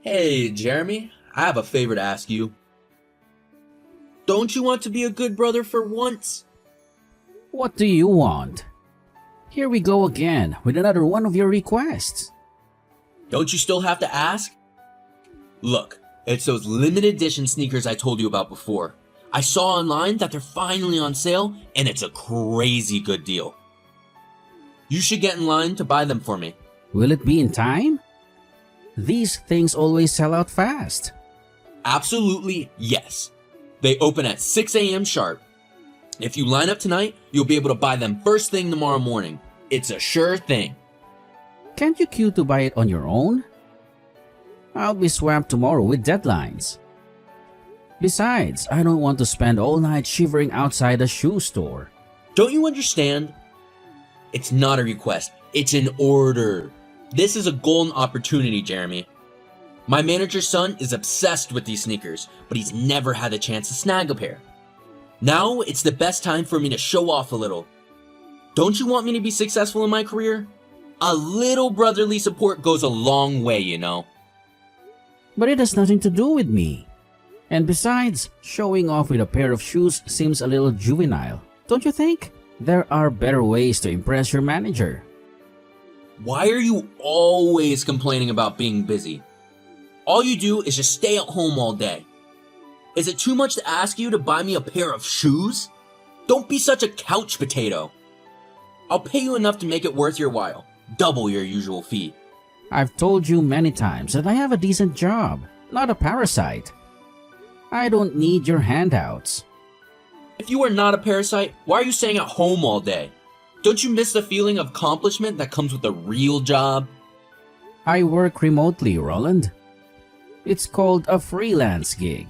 Hey, Jeremy, I have a favor to ask you. Don't you want to be a good brother for once? What do you want? Here we go again with another one of your requests. Don't you still have to ask? Look, it's those limited edition sneakers I told you about before. I saw online that they're finally on sale, and it's a crazy good deal. You should get in line to buy them for me. Will it be in time? These things always sell out fast. Absolutely yes. They open at 6 a.m. sharp. If you line up tonight, you'll be able to buy them first thing tomorrow morning. It's a sure thing. Can't you queue to buy it on your own? I'll be swamped tomorrow with deadlines. Besides, I don't want to spend all night shivering outside a shoe store. Don't you understand? It's not a request, it's an order. This is a golden opportunity, Jeremy. My manager's son is obsessed with these sneakers, but he's never had a chance to snag a pair. Now it's the best time for me to show off a little. Don't you want me to be successful in my career? A little brotherly support goes a long way, you know. But it has nothing to do with me. And besides, showing off with a pair of shoes seems a little juvenile, don't you think? There are better ways to impress your manager. Why are you always complaining about being busy? All you do is just stay at home all day. Is it too much to ask you to buy me a pair of shoes? Don't be such a couch potato. I'll pay you enough to make it worth your while. Double your usual fee. I've told you many times that I have a decent job, not a parasite. I don't need your handouts. If you are not a parasite, why are you staying at home all day? Don't you miss the feeling of accomplishment that comes with a real job? I work remotely, Roland. It's called a freelance gig.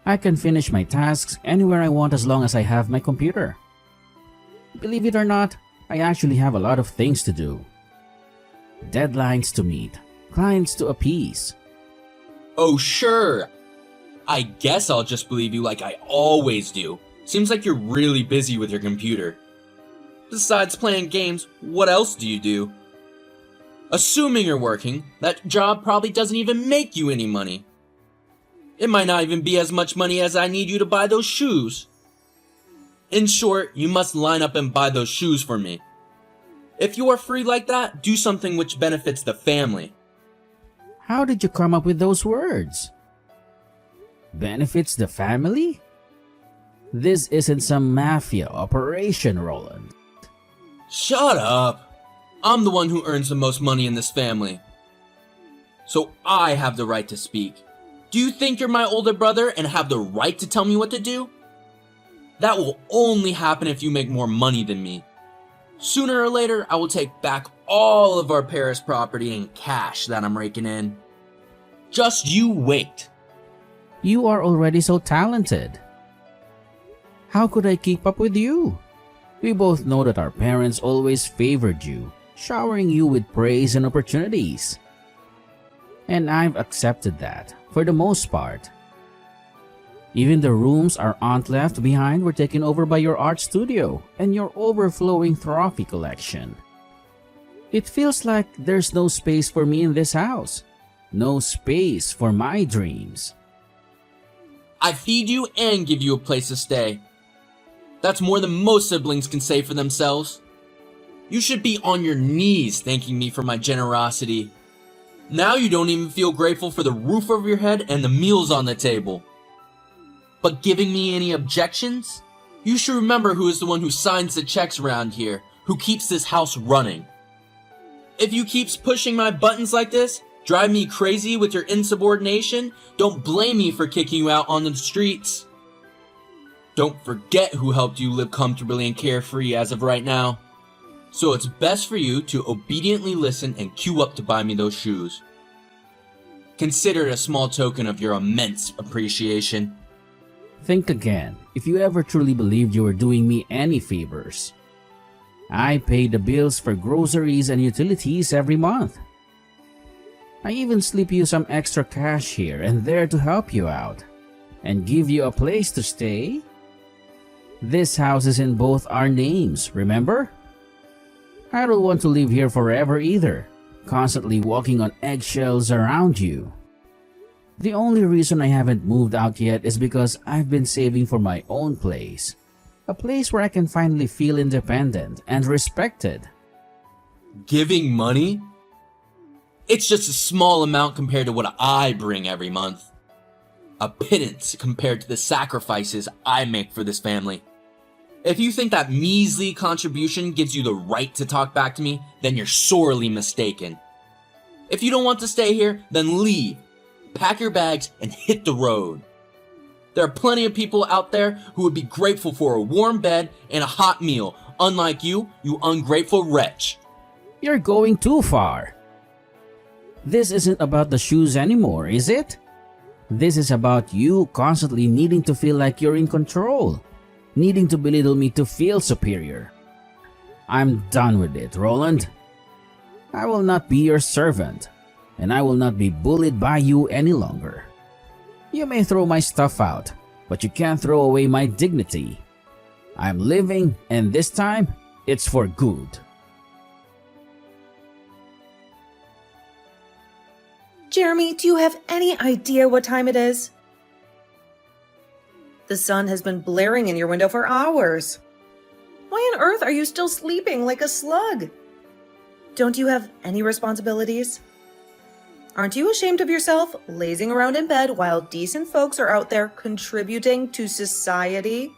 I can finish my tasks anywhere I want as long as I have my computer. Believe it or not, I actually have a lot of things to do. Deadlines to meet, clients to appease. Oh sure. I guess I'll just believe you like I always do. Seems like you're really busy with your computer. Besides playing games, what else do you do? Assuming you're working, that job probably doesn't even make you any money. It might not even be as much money as I need you to buy those shoes. In short, you must line up and buy those shoes for me. If you are free like that, do something which benefits the family. How did you come up with those words? Benefits the family? This isn't some mafia operation, Roland. Shut up! I'm the one who earns the most money in this family. So I have the right to speak. Do you think you're my older brother and have the right to tell me what to do? That will only happen if you make more money than me. Sooner or later, I will take back all of our Paris property in cash that I'm raking in. Just you wait. You are already so talented. How could I keep up with you? We both know that our parents always favored you, showering you with praise and opportunities. And I've accepted that, for the most part. Even the rooms our aunt left behind were taken over by your art studio and your overflowing trophy collection. It feels like there's no space for me in this house. No space for my dreams. I feed you and give you a place to stay. That's more than most siblings can say for themselves. You should be on your knees thanking me for my generosity. Now you don't even feel grateful for the roof over your head and the meals on the table. But giving me any objections? You should remember who is the one who signs the checks around here, who keeps this house running. If you keep pushing my buttons like this, drive me crazy with your insubordination, don't blame me for kicking you out on the streets. Don't forget who helped you live comfortably and carefree as of right now. So it's best for you to obediently listen and queue up to buy me those shoes. Consider it a small token of your immense appreciation. Think again, if you ever truly believed you were doing me any favors. I pay the bills for groceries and utilities every month. I even slip you some extra cash here and there to help you out. And give you a place to stay. This house is in both our names, remember? I don't want to live here forever either, constantly walking on eggshells around you. The only reason I haven't moved out yet is because I've been saving for my own place. A place where I can finally feel independent and respected. Giving money? It's just a small amount compared to what I bring every month. A pittance compared to the sacrifices I make for this family. If you think that measly contribution gives you the right to talk back to me, then you're sorely mistaken. If you don't want to stay here, then leave. Pack your bags and hit the road. There are plenty of people out there who would be grateful for a warm bed and a hot meal, unlike you, you ungrateful wretch. You're going too far. This isn't about the shoes anymore, is it? This is about you constantly needing to feel like you're in control, needing to belittle me to feel superior. I'm done with it, Roland. I will not be your servant, and I will not be bullied by you any longer. You may throw my stuff out, but you can't throw away my dignity. I'm leaving, and this time, it's for good. Jeremy, do you have any idea what time it is? The sun has been blaring in your window for hours. Why on earth are you still sleeping like a slug? Don't you have any responsibilities? Aren't you ashamed of yourself, lazing around in bed while decent folks are out there contributing to society?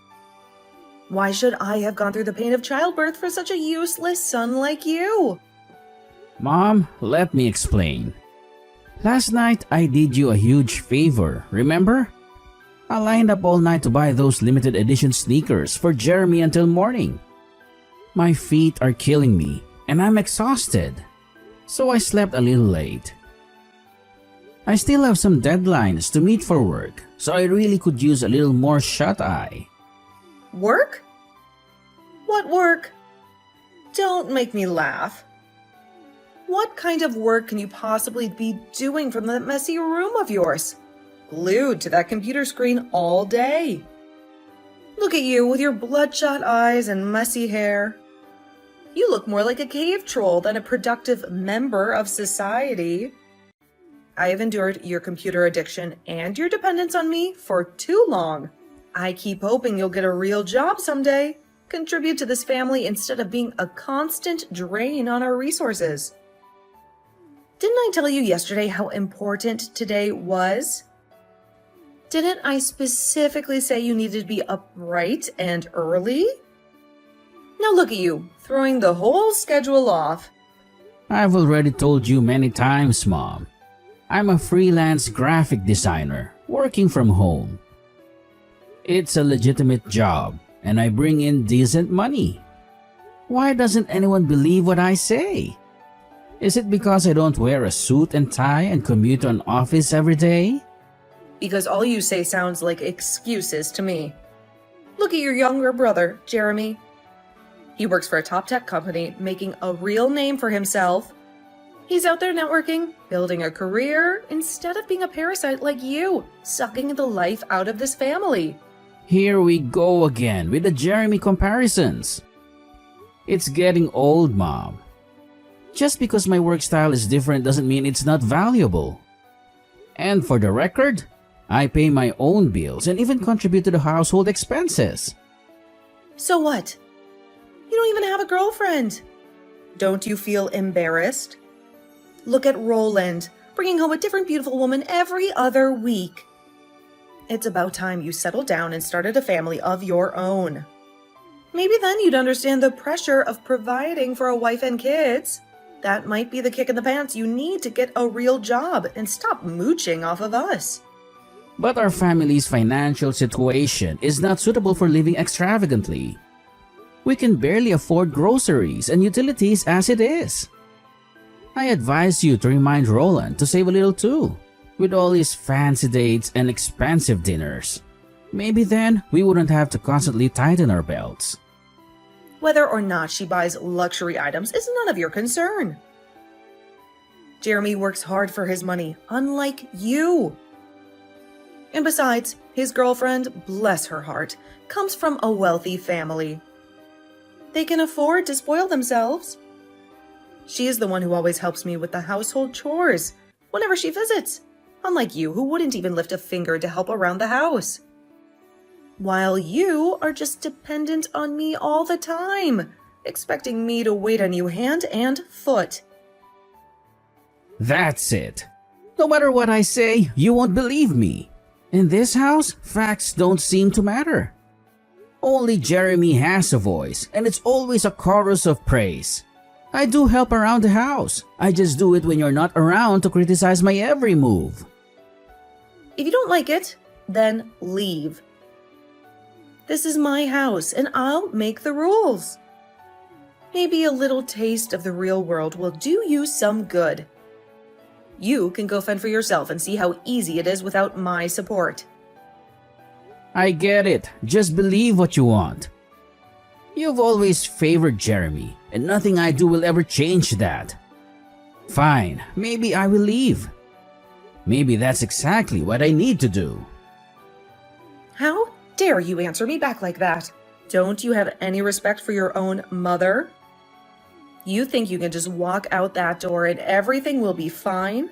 Why should I have gone through the pain of childbirth for such a useless son like you? Mom, let me explain. Last night, I did you a huge favor, remember? I lined up all night to buy those limited edition sneakers for Jeremy until morning. My feet are killing me, and I'm exhausted. So I slept a little late. I still have some deadlines to meet for work, so I really could use a little more shut-eye. Work? What work? Don't make me laugh. What kind of work can you possibly be doing from that messy room of yours? Glued to that computer screen all day. Look at you with your bloodshot eyes and messy hair. You look more like a cave troll than a productive member of society. I have endured your computer addiction and your dependence on me for too long. I keep hoping you'll get a real job someday, contribute to this family instead of being a constant drain on our resources. Didn't I tell you yesterday how important today was? Didn't I specifically say you needed to be up bright and early? Now look at you, throwing the whole schedule off. I've already told you many times, Mom. I'm a freelance graphic designer, working from home. It's a legitimate job, and I bring in decent money. Why doesn't anyone believe what I say? Is it because I don't wear a suit and tie and commute to an office every day? Because all you say sounds like excuses to me. Look at your younger brother, Jeremy. He works for a top tech company, making a real name for himself. He's out there networking, building a career, instead of being a parasite like you, sucking the life out of this family. Here we go again with the Jeremy comparisons. It's getting old, Mom. Just because my work style is different doesn't mean it's not valuable. And for the record, I pay my own bills and even contribute to the household expenses. So what? You don't even have a girlfriend. Don't you feel embarrassed? Look at Roland, bringing home a different beautiful woman every other week. It's about time you settled down and started a family of your own. Maybe then you'd understand the pressure of providing for a wife and kids. That might be the kick in the pants you need to get a real job and stop mooching off of us. But our family's financial situation is not suitable for living extravagantly. We can barely afford groceries and utilities as it is. I advise you to remind Roland to save a little too, with all his fancy dates and expensive dinners. Maybe then we wouldn't have to constantly tighten our belts. Whether or not she buys luxury items is none of your concern. Jeremy works hard for his money, unlike you. And besides, his girlfriend, bless her heart, comes from a wealthy family. They can afford to spoil themselves. She is the one who always helps me with the household chores whenever she visits. unlike you who wouldn't even lift a finger to help around the house. While you are just dependent on me all the time, expecting me to wait on you hand and foot. That's it. No matter what I say, you won't believe me. In this house, facts don't seem to matter. Only Jeremy has a voice, and it's always a chorus of praise. I do help around the house. I just do it when you're not around to criticize my every move. If you don't like it, then leave. This is my house, and I'll make the rules. Maybe a little taste of the real world will do you some good. You can go fend for yourself and see how easy it is without my support. I get it. Just believe what you want. You've always favored Jeremy, and nothing I do will ever change that. Fine, maybe I will leave. Maybe that's exactly what I need to do. How dare you answer me back like that? Don't you have any respect for your own mother? You think you can just walk out that door and everything will be fine?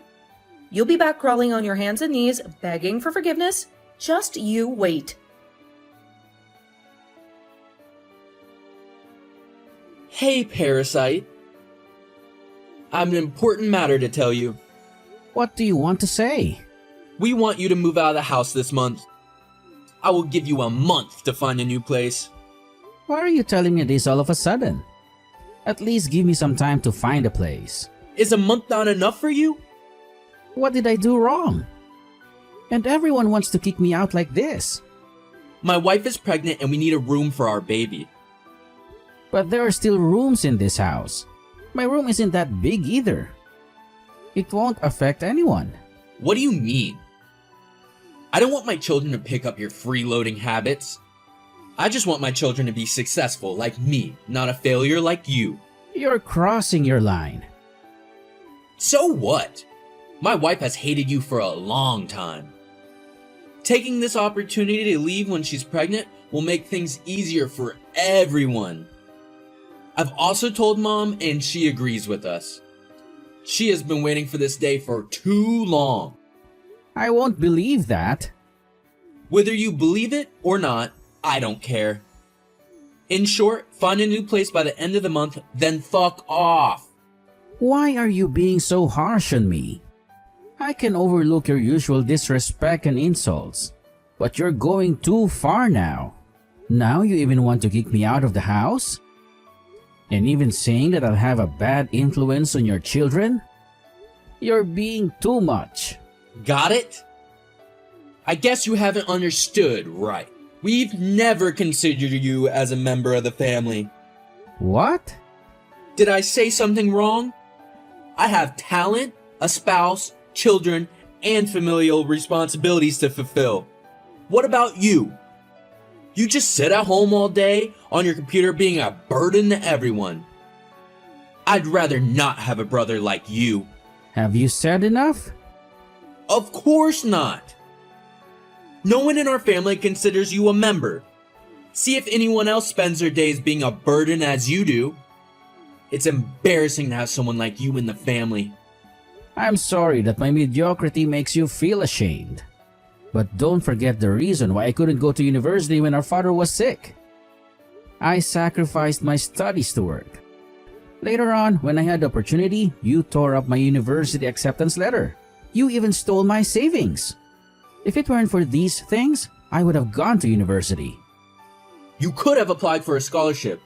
You'll be back crawling on your hands and knees, begging for forgiveness. Just you wait. Hey, Parasite. I have an important matter to tell you. What do you want to say? We want you to move out of the house this month. I will give you a month to find a new place. Why are you telling me this all of a sudden? At least give me some time to find a place. Is a month not enough for you? What did I do wrong? And everyone wants to kick me out like this. My wife is pregnant and we need a room for our baby. But there are still rooms in this house. My room isn't that big either. It won't affect anyone. What do you mean? I don't want my children to pick up your freeloading habits. I just want my children to be successful like me, not a failure like you. You're crossing your line. So what? My wife has hated you for a long time. Taking this opportunity to leave when she's pregnant will make things easier for everyone. I've also told Mom and she agrees with us. She has been waiting for this day for too long. I won't believe that. Whether you believe it or not, I don't care. In short, find a new place by the end of the month, then fuck off. Why are you being so harsh on me? I can overlook your usual disrespect and insults, but you're going too far now. Now you even want to kick me out of the house? And even saying that I'll have a bad influence on your children? You're being too much. Got it? I guess you haven't understood right. We've never considered you as a member of the family. What? Did I say something wrong? I have talent, a spouse, children, and familial responsibilities to fulfill. What about you? You just sit at home all day on your computer being a burden to everyone. I'd rather not have a brother like you. Have you said enough? Of course not. No one in our family considers you a member. See if anyone else spends their days being a burden as you do. It's embarrassing to have someone like you in the family. I'm sorry that my mediocrity makes you feel ashamed. But don't forget the reason why I couldn't go to university when our father was sick. I sacrificed my studies to work. Later on, when I had the opportunity, you tore up my university acceptance letter. You even stole my savings. If it weren't for these things, I would have gone to university. You could have applied for a scholarship.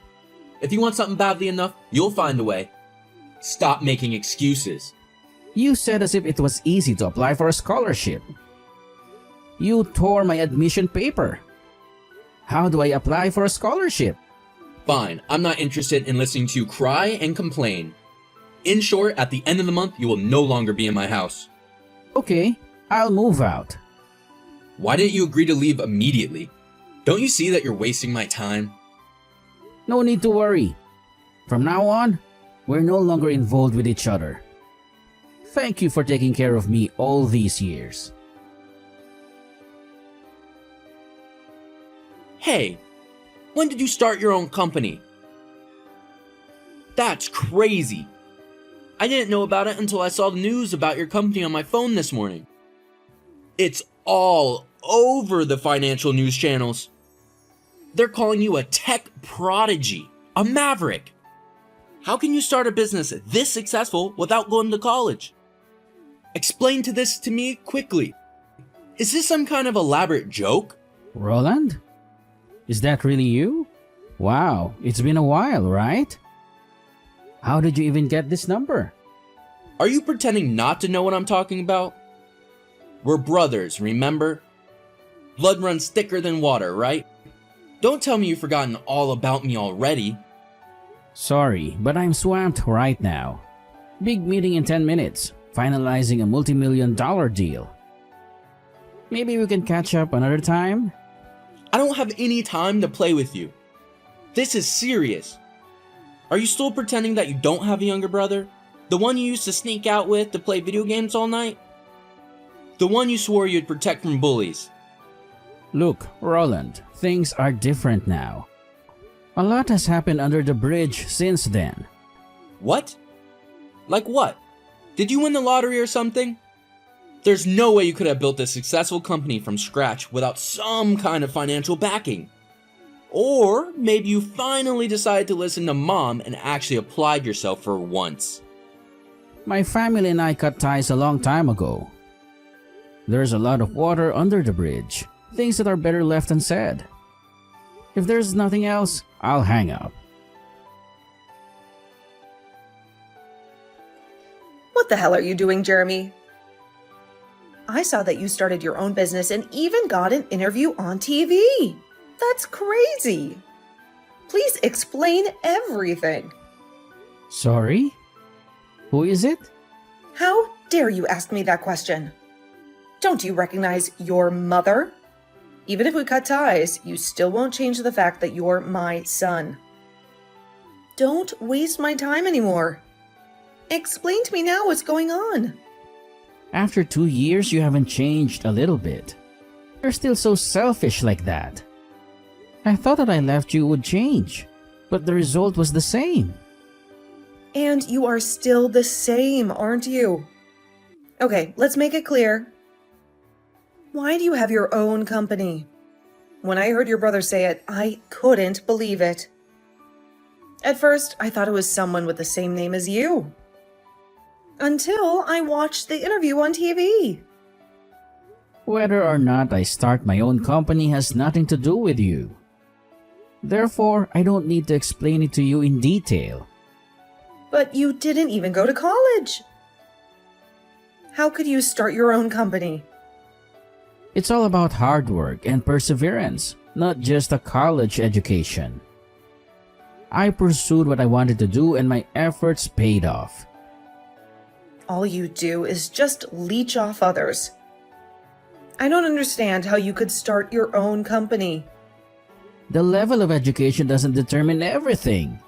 If you want something badly enough, you'll find a way. Stop making excuses. You said as if it was easy to apply for a scholarship. You tore my admission paper. How do I apply for a scholarship? Fine, I'm not interested in listening to you cry and complain. In short, at the end of the month, you will no longer be in my house. Okay, I'll move out. Why didn't you agree to leave immediately? Don't you see that you're wasting my time? No need to worry. From now on, we're no longer involved with each other. Thank you for taking care of me all these years. Hey, when did you start your own company? That's crazy. I didn't know about it until I saw the news about your company on my phone this morning. It's all over the financial news channels. They're calling you a tech prodigy, a maverick. How can you start a business this successful without going to college? Explain this to me quickly. Is this some kind of elaborate joke? Roland? Is that really you? Wow, it's been a while, right? How did you even get this number? Are you pretending not to know what I'm talking about? We're brothers, remember? Blood runs thicker than water, right? Don't tell me you've forgotten all about me already. Sorry, but I'm swamped right now. Big meeting in 10 minutes, finalizing a multi-million-dollar deal. Maybe we can catch up another time? I don't have any time to play with you. This is serious. Are you still pretending that you don't have a younger brother? The one you used to sneak out with to play video games all night? The one you swore you'd protect from bullies? Look, Roland, things are different now. A lot has happened under the bridge since then. What? Like what? Did you win the lottery or something? There's no way you could have built a successful company from scratch without some kind of financial backing. Or maybe you finally decided to listen to Mom and actually applied yourself for once. My family and I cut ties a long time ago. There's a lot of water under the bridge, things that are better left unsaid. If there's nothing else, I'll hang up. What the hell are you doing, Jeremy? I saw that you started your own business and even got an interview on TV. That's crazy. Please explain everything. Sorry? Who is it? How dare you ask me that question? Don't you recognize your mother? Even if we cut ties, you still won't change the fact that you're my son. Don't waste my time anymore. Explain to me now what's going on. After 2 years, you haven't changed a little bit. You're still so selfish like that. I thought that I left you would change, but the result was the same. And you are still the same, aren't you? Okay, let's make it clear. Why do you have your own company? When I heard your brother say it, I couldn't believe it. At first, I thought it was someone with the same name as you. Until I watched the interview on TV. Whether or not I start my own company has nothing to do with you. Therefore, I don't need to explain it to you in detail. But you didn't even go to college. How could you start your own company? It's all about hard work and perseverance, not just a college education. I pursued what I wanted to do and my efforts paid off. All you do is just leech off others. I don't understand how you could start your own company. The level of education doesn't determine everything.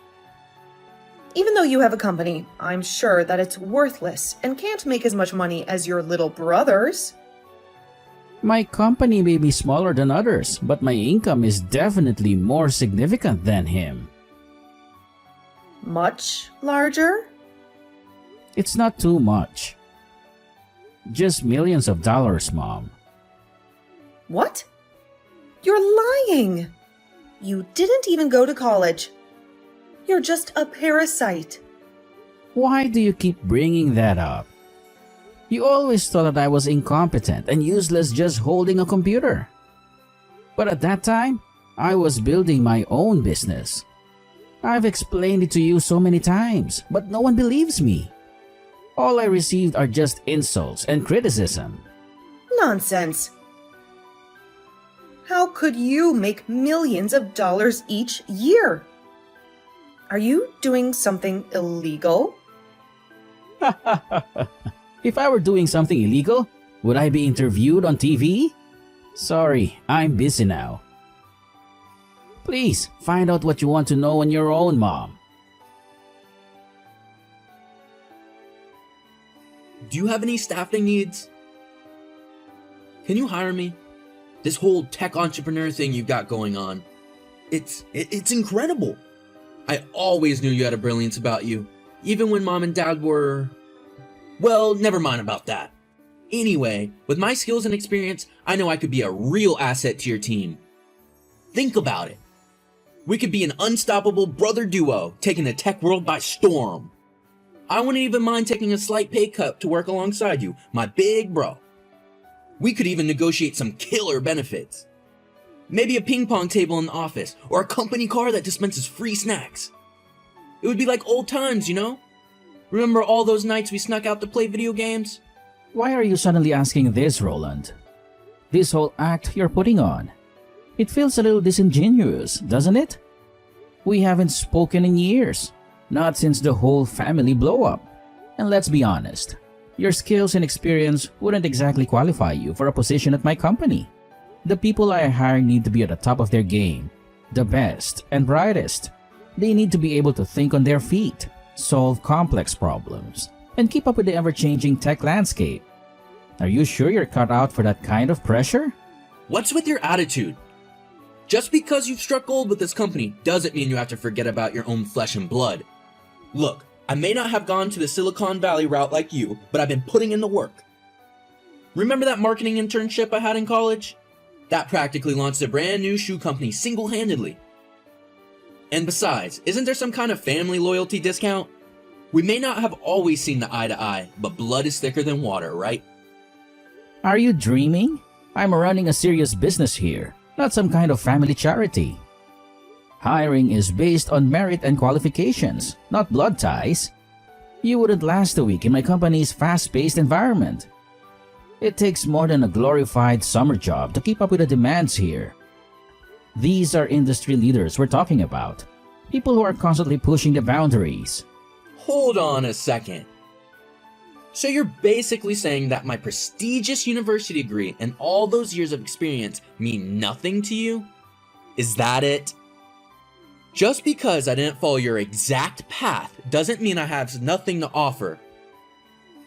Even though you have a company, I'm sure that it's worthless and can't make as much money as your little brother's. My company may be smaller than others, but my income is definitely more significant than him. Much larger? It's not too much. Just millions of dollars, Mom. What? You're lying! You didn't even go to college. You're just a parasite. Why do you keep bringing that up? You always thought that I was incompetent and useless just holding a computer. But at that time, I was building my own business. I've explained it to you so many times, but no one believes me. All I received are just insults and criticism. Nonsense. How could you make millions of dollars each year? Are you doing something illegal? If I were doing something illegal, would I be interviewed on TV? Sorry, I'm busy now. Please, find out what you want to know on your own, Mom. Do you have any staffing needs? Can you hire me? This whole tech entrepreneur thing you've got going on. It's incredible. I always knew you had a brilliance about you, even when Mom and Dad were... Well, never mind about that. Anyway, with my skills and experience, I know I could be a real asset to your team. Think about it. We could be an unstoppable brother duo, taking the tech world by storm. I wouldn't even mind taking a slight pay cut to work alongside you, my big bro. We could even negotiate some killer benefits. Maybe a ping pong table in the office, or a company car that dispenses free snacks. It would be like old times, you know? Remember all those nights we snuck out to play video games? Why are you suddenly asking this, Roland? This whole act you're putting on. It feels a little disingenuous, doesn't it? We haven't spoken in years. Not since the whole family blow up. And let's be honest, your skills and experience wouldn't exactly qualify you for a position at my company. The people I hire need to be at the top of their game, the best and brightest. They need to be able to think on their feet, solve complex problems, and keep up with the ever-changing tech landscape. Are you sure you're cut out for that kind of pressure? What's with your attitude? Just because you've struck gold with this company doesn't mean you have to forget about your own flesh and blood. Look, I may not have gone to the Silicon Valley route like you, but I've been putting in the work. Remember that marketing internship I had in college? That practically launched a brand new shoe company single-handedly. And besides, isn't there some kind of family loyalty discount? We may not have always seen eye to eye, but blood is thicker than water, right? Are you dreaming? I'm running a serious business here, not some kind of family charity. Hiring is based on merit and qualifications, not blood ties. You wouldn't last a week in my company's fast-paced environment. It takes more than a glorified summer job to keep up with the demands here. These are industry leaders we're talking about. People who are constantly pushing the boundaries. Hold on a second. So you're basically saying that my prestigious university degree and all those years of experience mean nothing to you? Is that it? Just because I didn't follow your exact path doesn't mean I have nothing to offer.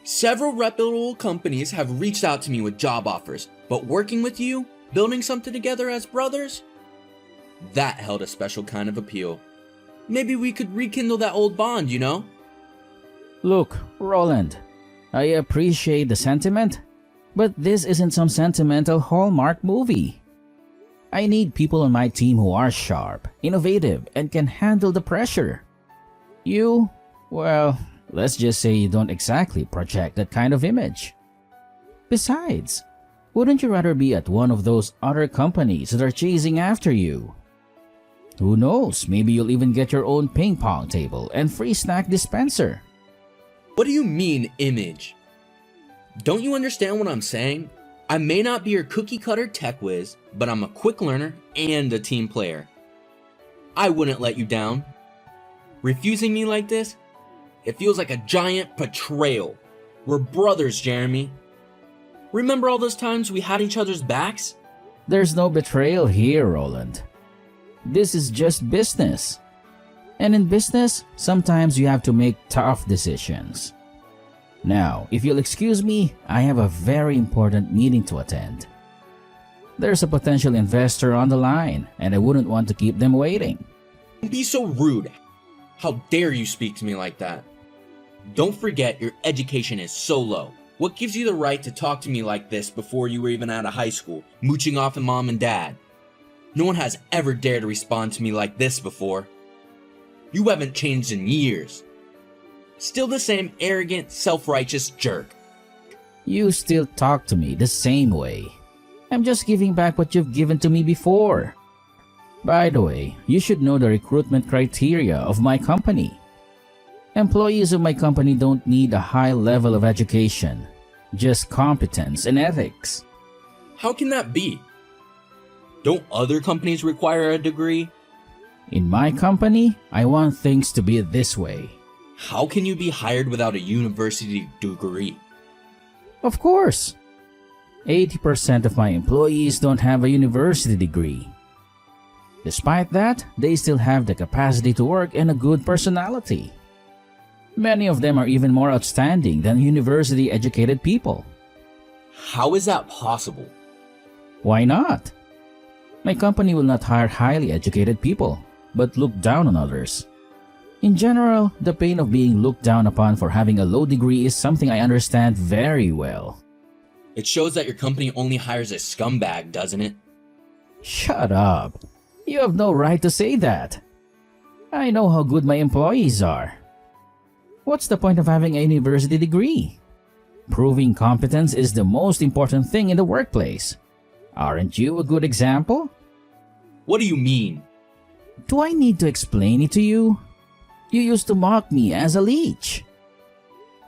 Several reputable companies have reached out to me with job offers, but working with you, building something together as brothers, that held a special kind of appeal. Maybe we could rekindle that old bond, you know? Look, Roland, I appreciate the sentiment, but this isn't some sentimental Hallmark movie. I need people on my team who are sharp, innovative, and can handle the pressure. You, well, let's just say you don't exactly project that kind of image. Besides, wouldn't you rather be at one of those other companies that are chasing after you? Who knows, maybe you'll even get your own ping pong table and free snack dispenser. What do you mean, image? Don't you understand what I'm saying? I may not be your cookie-cutter tech whiz, but I'm a quick learner and a team player. I wouldn't let you down. Refusing me like this? It feels like a giant betrayal. We're brothers, Jeremy. Remember all those times we had each other's backs? There's no betrayal here, Roland. This is just business. And in business, sometimes you have to make tough decisions. Now, if you'll excuse me, I have a very important meeting to attend. There's a potential investor on the line, and I wouldn't want to keep them waiting. Don't be so rude. How dare you speak to me like that? Don't forget your education is so low. What gives you the right to talk to me like this before you were even out of high school, mooching off of mom and dad? No one has ever dared to respond to me like this before. You haven't changed in years. Still the same arrogant, self-righteous jerk. You still talk to me the same way. I'm just giving back what you've given to me before. By the way, you should know the recruitment criteria of my company. Employees of my company don't need a high level of education, just competence and ethics. How can that be? Don't other companies require a degree? In my company, I want things to be this way. How can you be hired without a university degree? Of course. 80% of my employees don't have a university degree. Despite that, they still have the capacity to work and a good personality. Many of them are even more outstanding than university-educated people. How is that possible? Why not? My company will not hire highly educated people, but look down on others. In general, the pain of being looked down upon for having a low degree is something I understand very well. It shows that your company only hires a scumbag, doesn't it? Shut up. You have no right to say that. I know how good my employees are. What's the point of having a university degree? Proving competence is the most important thing in the workplace. Aren't you a good example? What do you mean? Do I need to explain it to you? You used to mock me as a leech.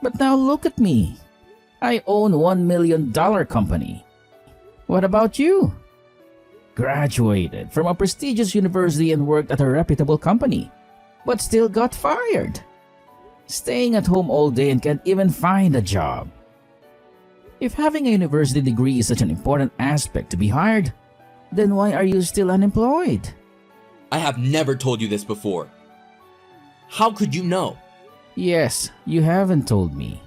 But now look at me. I own $1 million company. What about you? Graduated from a prestigious university and worked at a reputable company, but still got fired. Staying at home all day and can't even find a job. If having a university degree is such an important aspect to be hired, then why are you still unemployed? I have never told you this before. How could you know? Yes, you haven't told me.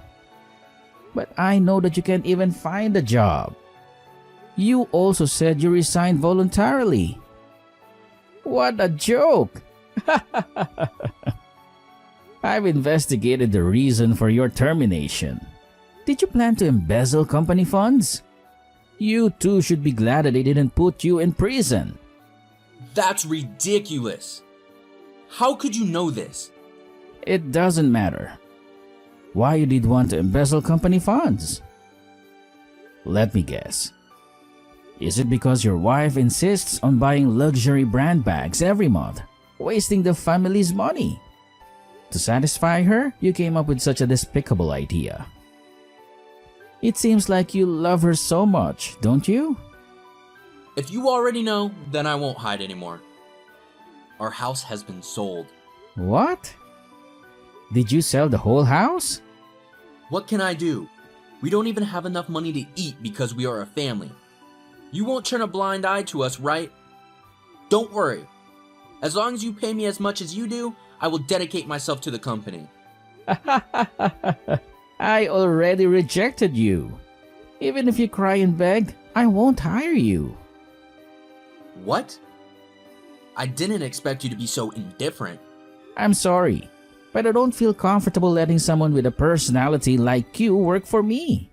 But I know that you can't even find a job. You also said you resigned voluntarily. What a joke! I've investigated the reason for your termination. Did you plan to embezzle company funds? You too should be glad that they didn't put you in prison. That's ridiculous. How could you know this? It doesn't matter. Why you did want to embezzle company funds? Let me guess. Is it because your wife insists on buying luxury brand bags every month, wasting the family's money? To satisfy her, you came up with such a despicable idea. It seems like you love her so much, don't you? If you already know, then I won't hide anymore. Our house has been sold. What? Did you sell the whole house? What can I do? We don't even have enough money to eat because we are a family. You won't turn a blind eye to us, right? Don't worry. As long as you pay me as much as you do, I will dedicate myself to the company. I already rejected you. Even if you cry and beg, I won't hire you. What? I didn't expect you to be so indifferent. I'm sorry, but I don't feel comfortable letting someone with a personality like you work for me.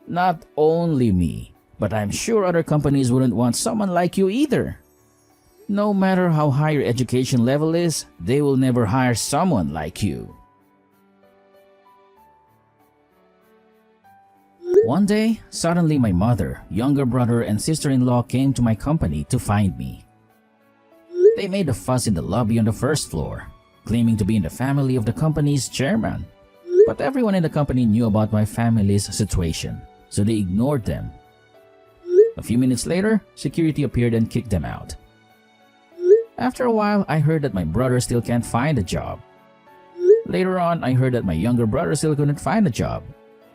Not only me, but I'm sure other companies wouldn't want someone like you either. No matter how high your education level is, they will never hire someone like you. One day, suddenly my mother, younger brother, and sister-in-law came to my company to find me. They made a fuss in the lobby on the first floor, claiming to be in the family of the company's chairman. But everyone in the company knew about my family's situation, so they ignored them. A few minutes later, security appeared and kicked them out. After a while, I heard that my brother still can't find a job. Later on, I heard that my younger brother still couldn't find a job,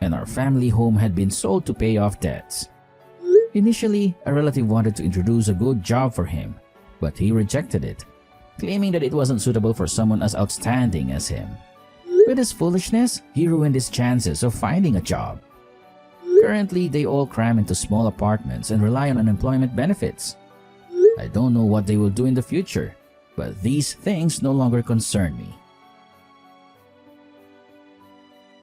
and our family home had been sold to pay off debts. Initially, a relative wanted to introduce a good job for him, but he rejected it, claiming that it wasn't suitable for someone as outstanding as him. With his foolishness, he ruined his chances of finding a job. Currently, they all cram into small apartments and rely on unemployment benefits. I don't know what they will do in the future, but these things no longer concern me.